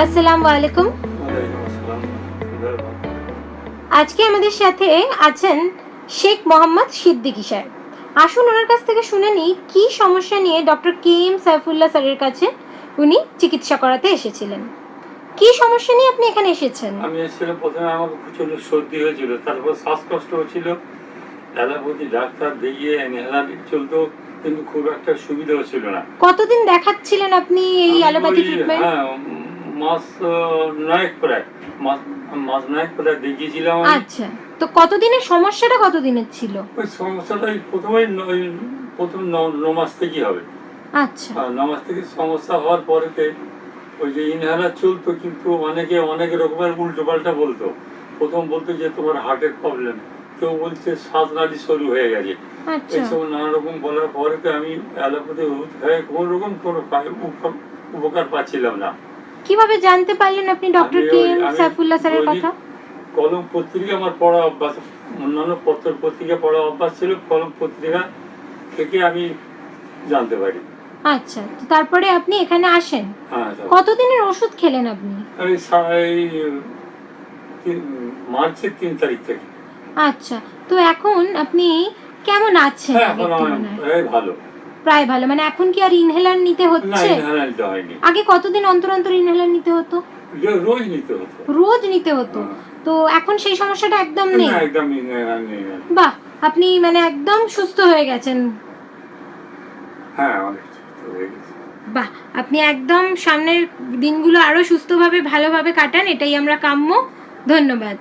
আসসালামু আলাইকুম। আজকে আমাদের সাথে আছেন শেখ মোহাম্মদ সিদ্দিকী স্যার। আসুন ওনার কাছ থেকে শুনে নিই কি সমস্যা নিয়ে ডক্টর কে এম সাইফুল্লাহ স্যারের কাছে উনি চিকিৎসা করাতে এসেছিলেন। কি সমস্যা নিয়ে আপনি এখানে এসেছেন? আমি এসেছিলাম, প্রথমে আমার প্রচন্ড সর্দি হয়েছিল, তারপর শ্বাসকষ্ট হচ্ছিল, অ্যালোপ্যাথি ডাক্তার দেখিয়ে ইনহেলার চলতো, কিন্তু খুব একটা সুবিধা হচ্ছিল না। কতদিন দেখাচ্ছিলেন আপনি এই অ্যালোপ্যাথি ট্রিটমেন্ট? হ্যাঁ, মাস নয়েক প্রায় মাস নয়েক প্রায় দেখিয়েছিলাম। আচ্ছা, তো কতদিনের সমস্যাটা কতদিনের ছিল? ওই সমস্যাটা প্রথম 9 মাস থেকেই হবে। আচ্ছা, 9 মাস থেকে সমস্যা হওয়ার পরেতে ওই যে ইনহেলার চলতো, কিন্তু অনেকে অনেক রকমের উল্টো পাল্টা বলতো। প্রথম বলতো যে তোমার হার্টের প্রবলেম, কেউ বলছে শ্বাসনালী সরু হয়ে গেছে, আচ্ছা, এইসব নানা রকম বলার পরেতে আমি অ্যালোপ্যাথি ওষুধ খাই কোনো রকম কোনো উপকার পাচ্ছিলাম না। কিভাবে জানতে পারলেন আপনি ডক্টর কে এম সাইফুল্লাহ স্যারের কথা? কলম পত্রিকা আমার পড়া অভ্যাস, অন্যান্য পত্রিকা পড়া অভ্যাস ছিল, কলম পত্রিকা থেকে আমি জানতে পারি। আচ্ছা, তো তারপরে আপনি এখানে আসেন। হ্যাঁ, কতদিনের ওষুধ খেলেন আপনি? আমি মার্চের 3 তারিখ থেকে। আচ্ছা, তো এখন আপনি কেমন আছেন? হ্যাঁ, এখন ভালো, প্রায় ভালো। মানে এখন কি আর ইনহেলার নিতে না, হচ্ছে? ইনহেলার নিতে হয়নি। আগে কতদিন অন্তর অন্তর ইনহেলার নিতে হতো? রোজ নিতে হতো। রোজ নিতে হতো। তো এখন সেই সমস্যাটা একদম নেই? না, একদম ইনহেলার নেই। বাহ, আপনি মানে একদম সুস্থ হয়ে গেছেন। হ্যাঁ, অনেক সুস্থ হয়ে গেছি। বাহ, আপনি একদম সামনের দিনগুলো আরো সুস্থভাবে ভালোভাবে কাটান, এটাই আমরা কাম্য। ধন্যবাদ।